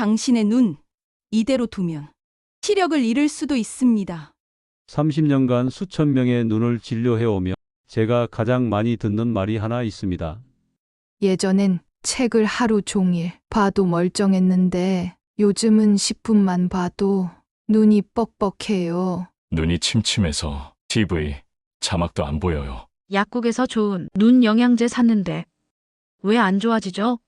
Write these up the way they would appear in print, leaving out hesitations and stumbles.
당신의 눈, 이대로 두면 시력을 잃을 수도 있습니다. 30년간 수천 명의 눈을 진료해오며 제가 가장 많이 듣는 말이 하나 있습니다. 예전엔 책을 하루 종일 봐도 멀쩡했는데 요즘은 10분만 봐도 눈이 뻑뻑해요. 눈이 침침해서 TV, 자막도 안 보여요. 약국에서 좋은 눈 영양제 샀는데 왜 안 좋아지죠?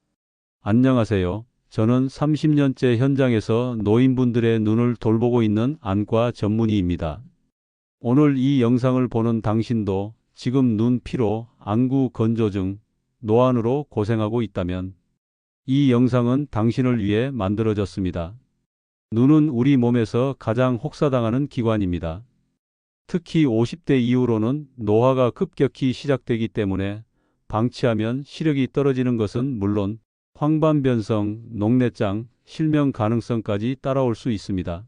안녕하세요. 저는 30년째 현장에서 노인분들의 눈을 돌보고 있는 안과 전문의입니다. 오늘 이 영상을 보는 당신도 지금 눈 피로, 안구 건조증, 노안으로 고생하고 있다면 이 영상은 당신을 위해 만들어졌습니다. 눈은 우리 몸에서 가장 혹사당하는 기관입니다. 특히 50대 이후로는 노화가 급격히 시작되기 때문에 방치하면 시력이 떨어지는 것은 물론 황반변성, 녹내장, 실명 가능성까지 따라올 수 있습니다.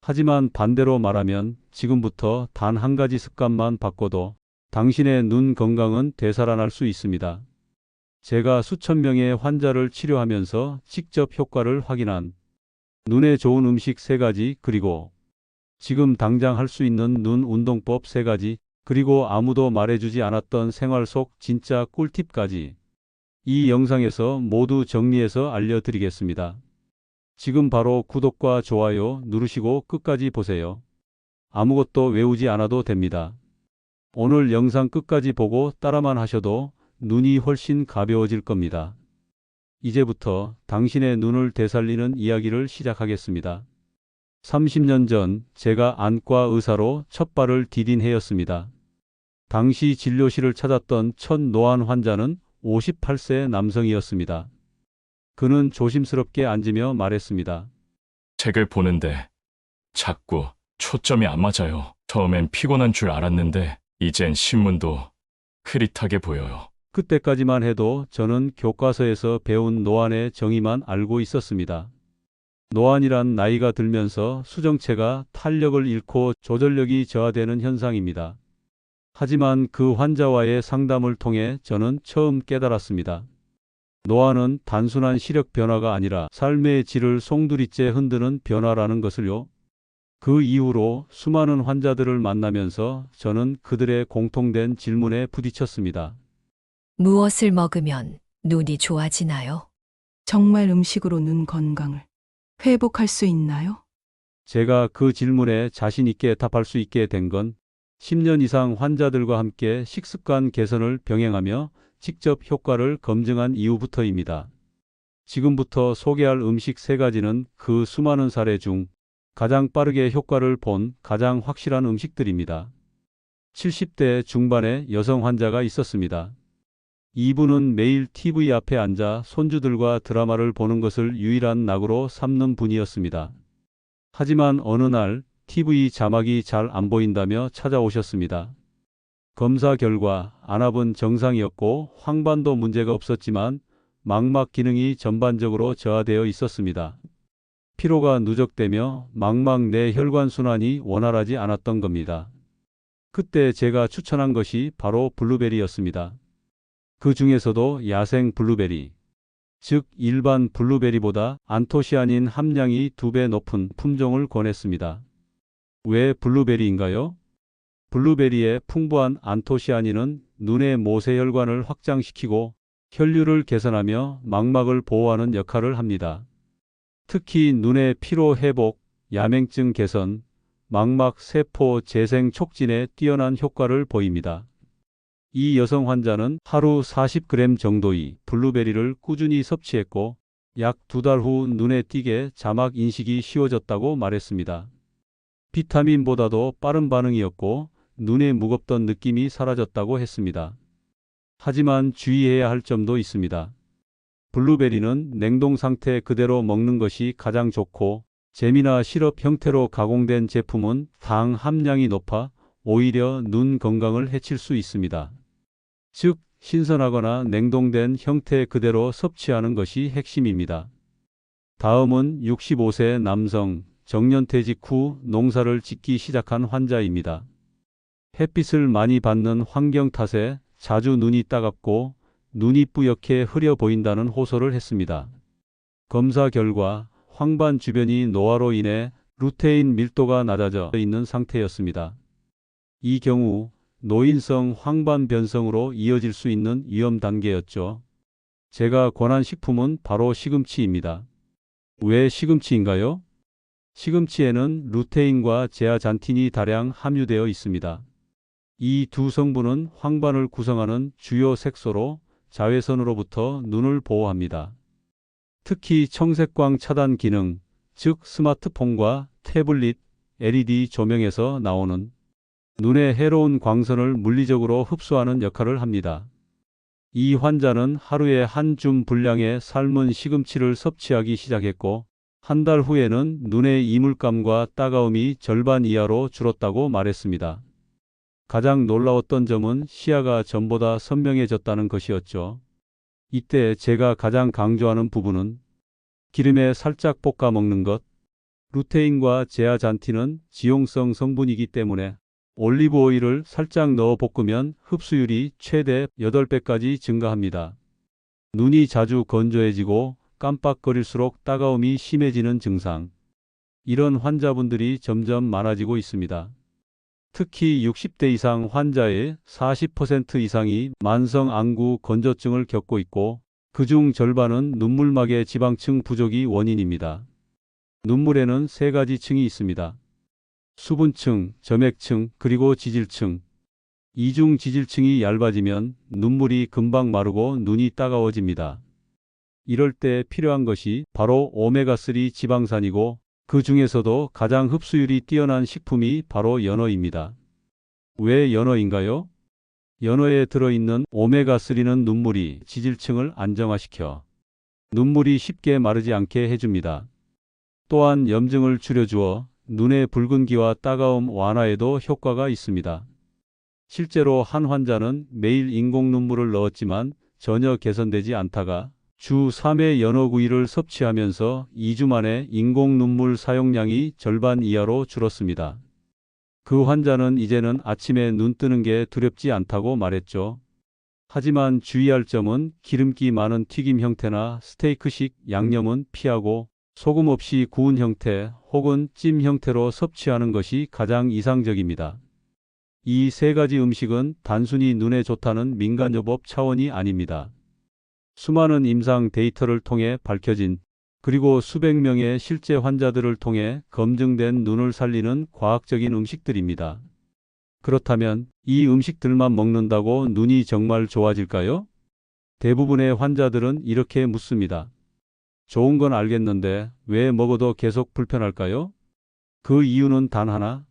하지만 반대로 말하면 지금부터 단 한 가지 습관만 바꿔도 당신의 눈 건강은 되살아날 수 있습니다. 제가 수천 명의 환자를 치료하면서 직접 효과를 확인한 눈에 좋은 음식 3가지, 그리고 지금 당장 할 수 있는 눈 운동법 3가지, 그리고 아무도 말해주지 않았던 생활 속 진짜 꿀팁까지 이 영상에서 모두 정리해서 알려드리겠습니다. 지금 바로 구독과 좋아요 누르시고 끝까지 보세요. 아무것도 외우지 않아도 됩니다. 오늘 영상 끝까지 보고 따라만 하셔도 눈이 훨씬 가벼워질 겁니다. 이제부터 당신의 눈을 되살리는 이야기를 시작하겠습니다. 30년 전 제가 안과 의사로 첫 발을 디딘 해였습니다. 당시 진료실을 찾았던 첫 노안 환자는 58세 남성이었습니다. 그는 조심스럽게 앉으며 말했습니다. 책을 보는데 자꾸 초점이 안 맞아요. 처음엔 피곤한 줄 알았는데 이젠 신문도 흐릿하게 보여요. 그때까지만 해도 저는 교과서에서 배운 노안의 정의만 알고 있었습니다. 노안이란 나이가 들면서 수정체가 탄력을 잃고 조절력이 저하되는 현상입니다. 하지만 그 환자와의 상담을 통해 저는 처음 깨달았습니다. 노안은 단순한 시력 변화가 아니라 삶의 질을 송두리째 흔드는 변화라는 것을요. 그 이후로 수많은 환자들을 만나면서 저는 그들의 공통된 질문에 부딪혔습니다. 무엇을 먹으면 눈이 좋아지나요? 정말 음식으로 눈 건강을 회복할 수 있나요? 제가 그 질문에 자신 있게 답할 수 있게 된 건 10년 이상 환자들과 함께 식습관 개선을 병행하며 직접 효과를 검증한 이후부터입니다. 지금부터 소개할 음식 3가지는 그 수많은 사례 중 가장 빠르게 효과를 본 가장 확실한 음식들입니다. 70대 중반의 여성 환자가 있었습니다. 이분은 매일 TV 앞에 앉아 손주들과 드라마를 보는 것을 유일한 낙으로 삼는 분이었습니다. 하지만 어느 날 TV 자막이 잘 안 보인다며 찾아오셨습니다. 검사 결과 안압은 정상이었고 황반도 문제가 없었지만 망막 기능이 전반적으로 저하되어 있었습니다. 피로가 누적되며 망막 내 혈관 순환이 원활하지 않았던 겁니다. 그때 제가 추천한 것이 바로 블루베리였습니다. 그 중에서도 야생 블루베리, 즉 일반 블루베리보다 안토시아닌 함량이 2배 높은 품종을 권했습니다. 왜 블루베리인가요? 블루베리의 풍부한 안토시아닌은 눈의 모세혈관을 확장시키고 혈류를 개선하며 망막을 보호하는 역할을 합니다. 특히 눈의 피로 회복, 야맹증 개선, 망막 세포 재생 촉진에 뛰어난 효과를 보입니다. 이 여성 환자는 하루 40g 정도의 블루베리를 꾸준히 섭취했고 약 2달 후 눈에 띄게 자막 인식이 쉬워졌다고 말했습니다. 비타민보다도 빠른 반응이었고 눈에 무겁던 느낌이 사라졌다고 했습니다. 하지만 주의해야 할 점도 있습니다. 블루베리는 냉동 상태 그대로 먹는 것이 가장 좋고 잼이나 시럽 형태로 가공된 제품은 당 함량이 높아 오히려 눈 건강을 해칠 수 있습니다. 즉, 신선하거나 냉동된 형태 그대로 섭취하는 것이 핵심입니다. 다음은 65세 남성, 정년퇴직 후 농사를 짓기 시작한 환자입니다. 햇빛을 많이 받는 환경 탓에 자주 눈이 따갑고 눈이 뿌옇게 흐려 보인다는 호소를 했습니다. 검사 결과 황반 주변이 노화로 인해 루테인 밀도가 낮아져 있는 상태였습니다. 이 경우 노인성 황반 변성으로 이어질 수 있는 위험 단계였죠. 제가 권한 식품은 바로 시금치입니다. 왜 시금치인가요? 시금치에는 루테인과 제아잔틴이 다량 함유되어 있습니다. 이 두 성분은 황반을 구성하는 주요 색소로 자외선으로부터 눈을 보호합니다. 특히 청색광 차단 기능, 즉 스마트폰과 태블릿, LED 조명에서 나오는 눈에 해로운 광선을 물리적으로 흡수하는 역할을 합니다. 이 환자는 하루에 한 줌 분량의 삶은 시금치를 섭취하기 시작했고, 한 달 후에는 눈의 이물감과 따가움이 절반 이하로 줄었다고 말했습니다. 가장 놀라웠던 점은 시야가 전보다 선명해졌다는 것이었죠. 이때 제가 가장 강조하는 부분은 기름에 살짝 볶아 먹는 것. 루테인과 제아잔틴은 지용성 성분이기 때문에 올리브 오일을 살짝 넣어 볶으면 흡수율이 최대 8배까지 증가합니다. 눈이 자주 건조해지고 깜빡거릴수록 따가움이 심해지는 증상. 이런 환자분들이 점점 많아지고 있습니다. 특히 60대 이상 환자의 40% 이상이 만성 안구 건조증을 겪고 있고, 그중 절반은 눈물막의 지방층 부족이 원인입니다. 눈물에는 세 가지 층이 있습니다. 수분층, 점액층, 그리고 지질층. 이중 지질층이 얇아지면 눈물이 금방 마르고 눈이 따가워집니다. 이럴 때 필요한 것이 바로 오메가3 지방산이고, 그 중에서도 가장 흡수율이 뛰어난 식품이 바로 연어입니다. 왜 연어인가요? 연어에 들어있는 오메가3는 눈물이 지질층을 안정화시켜 눈물이 쉽게 마르지 않게 해줍니다. 또한 염증을 줄여주어 눈의 붉은기와 따가움 완화에도 효과가 있습니다. 실제로 한 환자는 매일 인공 눈물을 넣었지만 전혀 개선되지 않다가 주 3회 연어구이를 섭취하면서 2주 만에 인공 눈물 사용량이 절반 이하로 줄었습니다. 그 환자는 이제는 아침에 눈 뜨는 게 두렵지 않다고 말했죠. 하지만 주의할 점은 기름기 많은 튀김 형태나 스테이크식 양념은 피하고 소금 없이 구운 형태 혹은 찜 형태로 섭취하는 것이 가장 이상적입니다. 이 세 가지 음식은 단순히 눈에 좋다는 민간요법 차원이 아닙니다. 수많은 임상 데이터를 통해 밝혀진, 그리고 수백 명의 실제 환자들을 통해 검증된 눈을 살리는 과학적인 음식들입니다. 그렇다면 이 음식들만 먹는다고 눈이 정말 좋아질까요? 대부분의 환자들은 이렇게 묻습니다. 좋은 건 알겠는데 왜 먹어도 계속 불편할까요? 그 이유는 단 하나,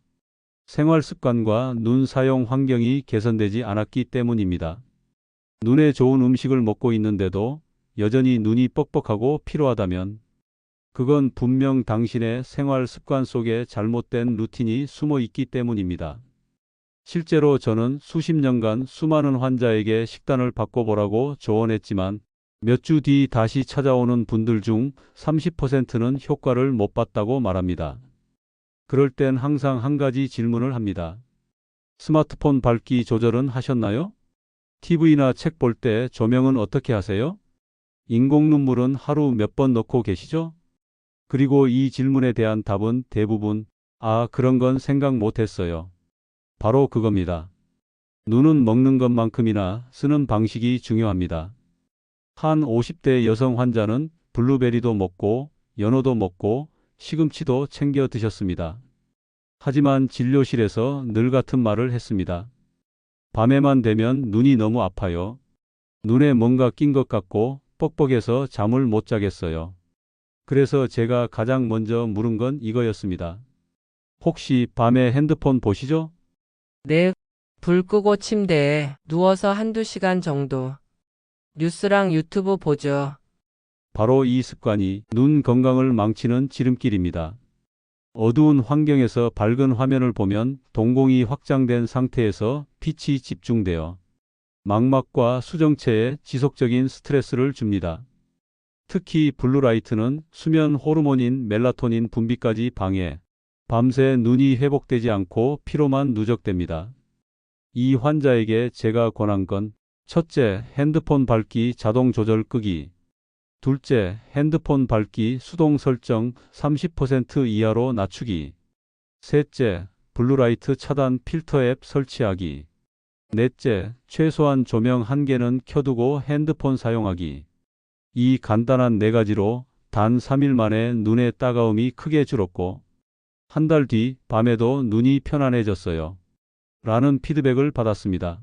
생활 습관과 눈 사용 환경이 개선되지 않았기 때문입니다. 눈에 좋은 음식을 먹고 있는데도 여전히 눈이 뻑뻑하고 피로하다면 그건 분명 당신의 생활 습관 속에 잘못된 루틴이 숨어 있기 때문입니다. 실제로 저는 수십 년간 수많은 환자에게 식단을 바꿔보라고 조언했지만 몇 주 뒤 다시 찾아오는 분들 중 30%는 효과를 못 봤다고 말합니다. 그럴 땐 항상 한 가지 질문을 합니다. 스마트폰 밝기 조절은 하셨나요? TV나 책 볼 때 조명은 어떻게 하세요? 인공 눈물은 하루 몇 번 넣고 계시죠? 그리고 이 질문에 대한 답은 대부분 그런 건 생각 못 했어요. 바로 그겁니다. 눈은 먹는 것만큼이나 쓰는 방식이 중요합니다. 한 50대 여성 환자는 블루베리도 먹고 연어도 먹고 시금치도 챙겨 드셨습니다. 하지만 진료실에서 늘 같은 말을 했습니다. 밤에만 되면 눈이 너무 아파요. 눈에 뭔가 낀 것 같고 뻑뻑해서 잠을 못 자겠어요. 그래서 제가 가장 먼저 물은 건 이거였습니다. 혹시 밤에 핸드폰 보시죠? 네, 불 끄고 침대에 누워서 한두 시간 정도 뉴스랑 유튜브 보죠. 바로 이 습관이 눈 건강을 망치는 지름길입니다. 어두운 환경에서 밝은 화면을 보면 동공이 확장된 상태에서 빛이 집중되어 망막과 수정체에 지속적인 스트레스를 줍니다. 특히 블루라이트는 수면 호르몬인 멜라토닌 분비까지 방해, 밤새 눈이 회복되지 않고 피로만 누적됩니다. 이 환자에게 제가 권한 건 첫째, 핸드폰 밝기 자동 조절 끄기. 둘째, 핸드폰 밝기 수동 설정 30% 이하로 낮추기. 셋째, 블루라이트 차단 필터 앱 설치하기. 넷째, 최소한 조명 1개는 켜두고 핸드폰 사용하기. 이 간단한 4가지로 단 3일 만에 눈의 따가움이 크게 줄었고, 한 달 뒤 밤에도 눈이 편안해졌어요. 라는 피드백을 받았습니다.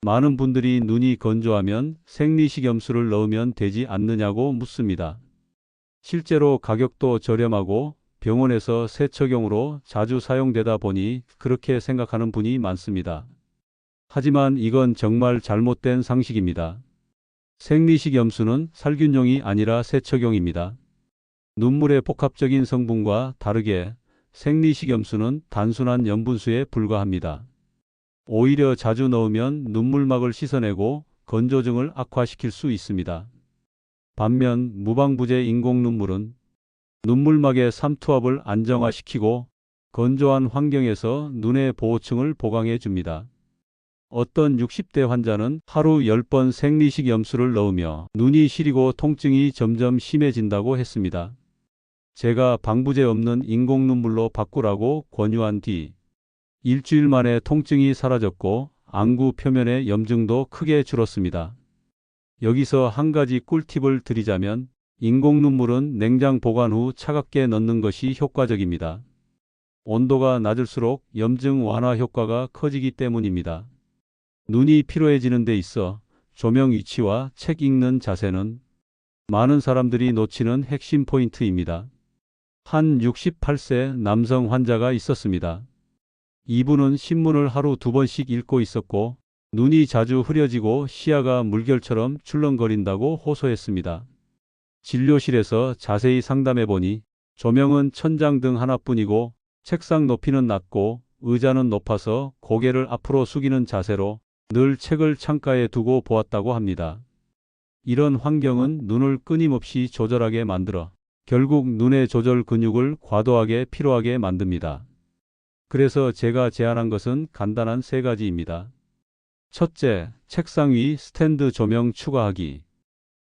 많은 분들이 눈이 건조하면 생리식염수를 넣으면 되지 않느냐고 묻습니다. 실제로 가격도 저렴하고 병원에서 세척용으로 자주 사용되다 보니 그렇게 생각하는 분이 많습니다. 하지만 이건 정말 잘못된 상식입니다. 생리식염수는 살균용이 아니라 세척용입니다. 눈물의 복합적인 성분과 다르게 생리식염수는 단순한 염분수에 불과합니다. 오히려 자주 넣으면 눈물막을 씻어내고 건조증을 악화시킬 수 있습니다. 반면 무방부제 인공 눈물은 눈물막의 삼투압을 안정화시키고 건조한 환경에서 눈의 보호층을 보강해 줍니다. 어떤 60대 환자는 하루 10번 생리식염수를 넣으며 눈이 시리고 통증이 점점 심해진다고 했습니다. 제가 방부제 없는 인공 눈물로 바꾸라고 권유한 뒤 일주일 만에 통증이 사라졌고 안구 표면의 염증도 크게 줄었습니다. 여기서 한 가지 꿀팁을 드리자면 인공 눈물은 냉장 보관 후 차갑게 넣는 것이 효과적입니다. 온도가 낮을수록 염증 완화 효과가 커지기 때문입니다. 눈이 피로해지는 데 있어 조명 위치와 책 읽는 자세는 많은 사람들이 놓치는 핵심 포인트입니다. 한 68세 남성 환자가 있었습니다. 이분은 신문을 하루 2번씩 읽고 있었고 눈이 자주 흐려지고 시야가 물결처럼 출렁거린다고 호소했습니다. 진료실에서 자세히 상담해 보니 조명은 천장등 하나뿐이고 책상 높이는 낮고 의자는 높아서 고개를 앞으로 숙이는 자세로 늘 책을 창가에 두고 보았다고 합니다. 이런 환경은 눈을 끊임없이 조절하게 만들어 결국 눈의 조절 근육을 과도하게 피로하게 만듭니다. 그래서 제가 제안한 것은 간단한 3가지입니다. 첫째, 책상 위 스탠드 조명 추가하기.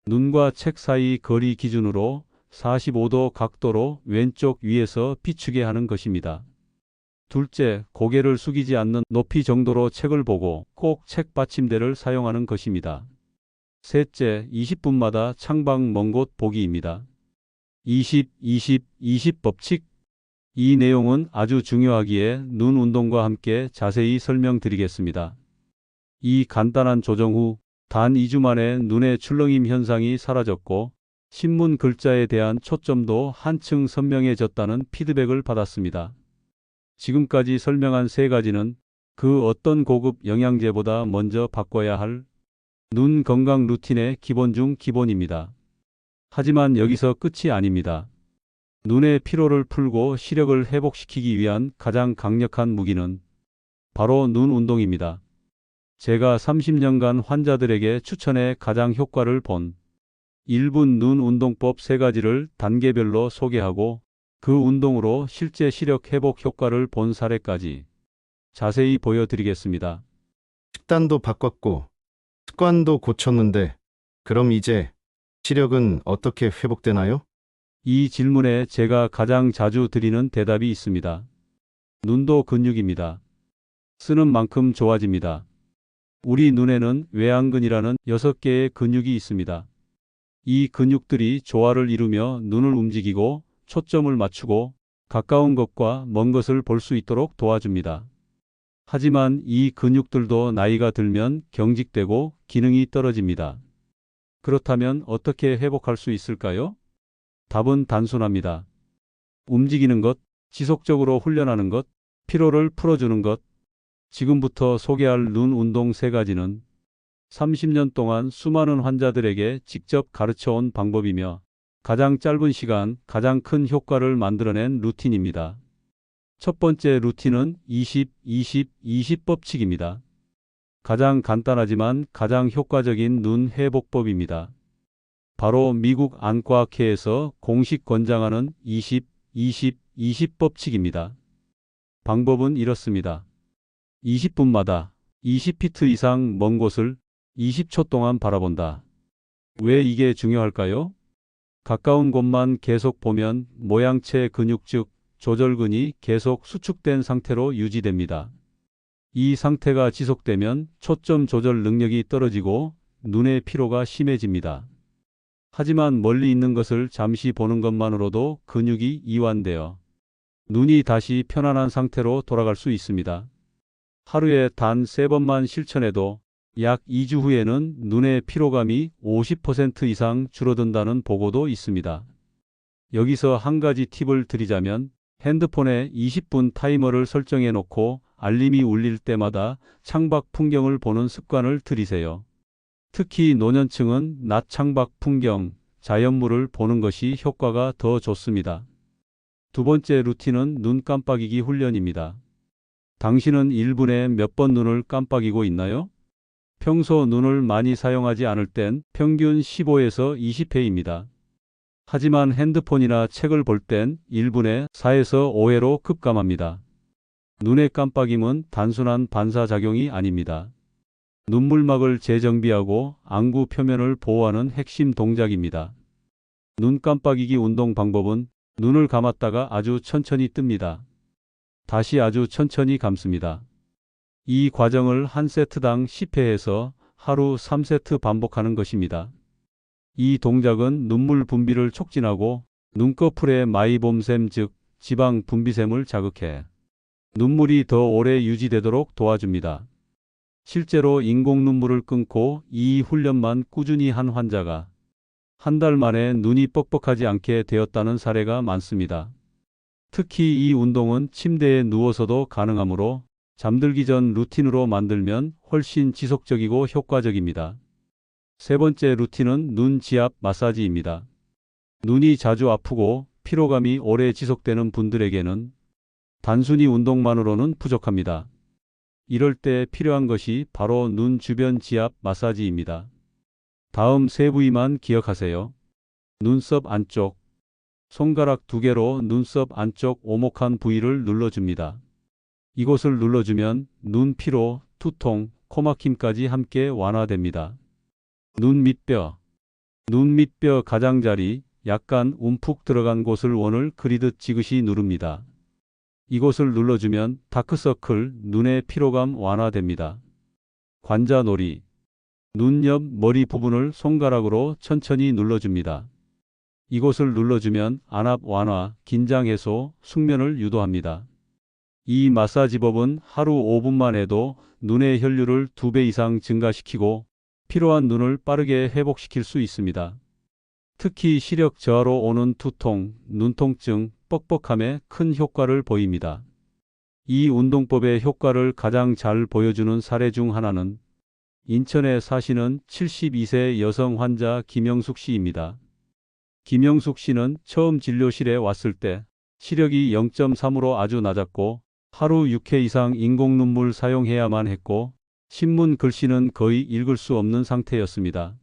눈과 책 사이 거리 기준으로 45도 각도로 왼쪽 위에서 비추게 하는 것입니다. 둘째, 고개를 숙이지 않는 높이 정도로 책을 보고 꼭 책 받침대를 사용하는 것입니다. 셋째, 20분마다 창밖 먼 곳 보기입니다. 20 법칙. 이 내용은 아주 중요하기에 눈 운동과 함께 자세히 설명드리겠습니다. 이 간단한 조정 후 단 2주 만에 눈의 출렁임 현상이 사라졌고 신문 글자에 대한 초점도 한층 선명해졌다는 피드백을 받았습니다. 지금까지 설명한 3가지는 그 어떤 고급 영양제보다 먼저 바꿔야 할 눈 건강 루틴의 기본 중 기본입니다. 하지만 여기서 끝이 아닙니다. 눈의 피로를 풀고 시력을 회복시키기 위한 가장 강력한 무기는 바로 눈 운동입니다. 제가 30년간 환자들에게 추천해 가장 효과를 본 1분 눈 운동법 3가지를 단계별로 소개하고 그 운동으로 실제 시력 회복 효과를 본 사례까지 자세히 보여드리겠습니다. 식단도 바꿨고 습관도 고쳤는데 그럼 이제 시력은 어떻게 회복되나요? 이 질문에 제가 가장 자주 드리는 대답이 있습니다. 눈도 근육입니다. 쓰는 만큼 좋아집니다. 우리 눈에는 외안근이라는 6개의 근육이 있습니다. 이 근육들이 조화를 이루며 눈을 움직이고 초점을 맞추고 가까운 것과 먼 것을 볼 수 있도록 도와줍니다. 하지만 이 근육들도 나이가 들면 경직되고 기능이 떨어집니다. 그렇다면 어떻게 회복할 수 있을까요? 답은 단순합니다. 움직이는 것, 지속적으로 훈련하는 것, 피로를 풀어주는 것. 지금부터 소개할 눈 운동 3가지는 30년 동안 수많은 환자들에게 직접 가르쳐온 방법이며 가장 짧은 시간, 가장 큰 효과를 만들어낸 루틴입니다. 첫 번째 루틴은 20 법칙입니다. 가장 간단하지만 가장 효과적인 눈 회복법입니다. 바로 미국 안과학회에서 공식 권장하는 20 법칙입니다. 방법은 이렇습니다. 20분마다 20피트 이상 먼 곳을 20초 동안 바라본다. 왜 이게 중요할까요? 가까운 곳만 계속 보면 모양체 근육 즉 조절근이 계속 수축된 상태로 유지됩니다. 이 상태가 지속되면 초점 조절 능력이 떨어지고 눈의 피로가 심해집니다. 하지만 멀리 있는 것을 잠시 보는 것만으로도 근육이 이완되어 눈이 다시 편안한 상태로 돌아갈 수 있습니다. 하루에 단 3번만 실천해도 약 2주 후에는 눈의 피로감이 50% 이상 줄어든다는 보고도 있습니다. 여기서 한 가지 팁을 드리자면 핸드폰에 20분 타이머를 설정해 놓고 알림이 울릴 때마다 창밖 풍경을 보는 습관을 들이세요. 특히 노년층은 낮 창밖 풍경, 자연물을 보는 것이 효과가 더 좋습니다. 두 번째 루틴은 눈 깜빡이기 훈련입니다. 당신은 1분에 몇 번 눈을 깜빡이고 있나요? 평소 눈을 많이 사용하지 않을 땐 평균 15에서 20회입니다. 하지만 핸드폰이나 책을 볼 땐 1분에 4에서 5회로 급감합니다. 눈의 깜빡임은 단순한 반사작용이 아닙니다. 눈물막을 재정비하고 안구 표면을 보호하는 핵심 동작입니다. 눈 깜빡이기 운동 방법은 눈을 감았다가 아주 천천히 뜹니다. 다시 아주 천천히 감습니다. 이 과정을 한 세트당 10회에서 하루 3세트 반복하는 것입니다. 이 동작은 눈물 분비를 촉진하고 눈꺼풀의 마이봄샘 즉 지방 분비샘을 자극해 눈물이 더 오래 유지되도록 도와줍니다. 실제로 인공 눈물을 끊고 이 훈련만 꾸준히 한 환자가 한 달 만에 눈이 뻑뻑하지 않게 되었다는 사례가 많습니다. 특히 이 운동은 침대에 누워서도 가능하므로 잠들기 전 루틴으로 만들면 훨씬 지속적이고 효과적입니다. 세 번째 루틴은 눈 지압 마사지입니다. 눈이 자주 아프고 피로감이 오래 지속되는 분들에게는 단순히 운동만으로는 부족합니다. 이럴 때 필요한 것이 바로 눈 주변 지압 마사지입니다. 다음 세 부위만 기억하세요. 눈썹 안쪽, 손가락 2개로 눈썹 안쪽 오목한 부위를 눌러줍니다. 이곳을 눌러주면 눈 피로, 두통, 코막힘까지 함께 완화됩니다. 눈 밑뼈, 눈 밑뼈 가장자리, 약간 움푹 들어간 곳을 원을 그리듯 지그시 누릅니다. 이곳을 눌러주면 다크서클, 눈의 피로감 완화됩니다. 관자놀이, 눈 옆 머리 부분을 손가락으로 천천히 눌러줍니다. 이곳을 눌러주면 안압 완화, 긴장 해소, 숙면을 유도합니다. 이 마사지법은 하루 5분만 해도 눈의 혈류를 2배 이상 증가시키고 피로한 눈을 빠르게 회복시킬 수 있습니다. 특히 시력 저하로 오는 두통, 눈통증, 뻑뻑함에 큰 효과를 보입니다. 이 운동법의 효과를 가장 잘 보여주는 사례 중 하나는 인천에 사시는 72세 여성 환자 김영숙 씨입니다. 김영숙 씨는 처음 진료실에 왔을 때 시력이 0.3으로 아주 낮았고 하루 6회 이상 인공눈물 사용해야만 했고 신문 글씨는 거의 읽을 수 없는 상태였습니다.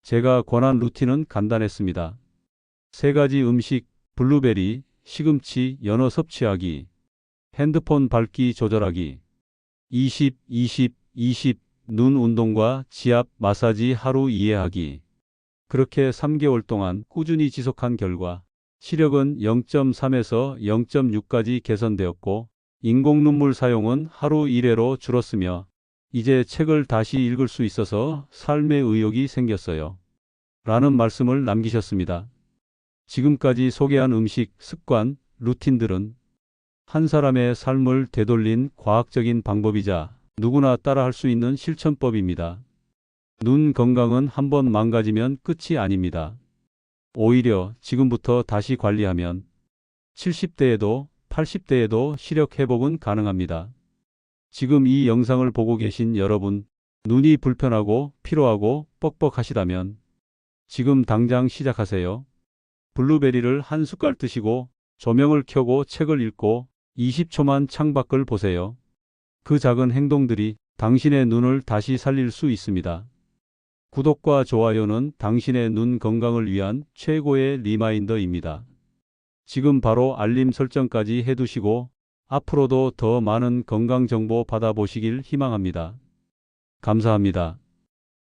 제가 권한 루틴은 간단했습니다. 3가지 음식, 블루베리, 시금치, 연어 섭취하기, 핸드폰 밝기 조절하기, 20, 20, 20, 눈 운동과 지압 마사지 하루 2회 하기. 그렇게 3개월 동안 꾸준히 지속한 결과 시력은 0.3에서 0.6까지 개선되었고 인공눈물 사용은 하루 1회로 줄었으며 이제 책을 다시 읽을 수 있어서 삶의 의욕이 생겼어요. 라는 말씀을 남기셨습니다. 지금까지 소개한 음식, 습관, 루틴들은 한 사람의 삶을 되돌린 과학적인 방법이자 누구나 따라할 수 있는 실천법입니다. 눈 건강은 한번 망가지면 끝이 아닙니다. 오히려 지금부터 다시 관리하면 70대에도 80대에도 시력 회복은 가능합니다. 지금 이 영상을 보고 계신 여러분, 눈이 불편하고 피로하고 뻑뻑하시다면 지금 당장 시작하세요. 블루베리를 한 숟갈 드시고 조명을 켜고 책을 읽고 20초만 창밖을 보세요. 그 작은 행동들이 당신의 눈을 다시 살릴 수 있습니다. 구독과 좋아요는 당신의 눈 건강을 위한 최고의 리마인더입니다. 지금 바로 알림 설정까지 해두시고 앞으로도 더 많은 건강 정보 받아보시길 희망합니다. 감사합니다.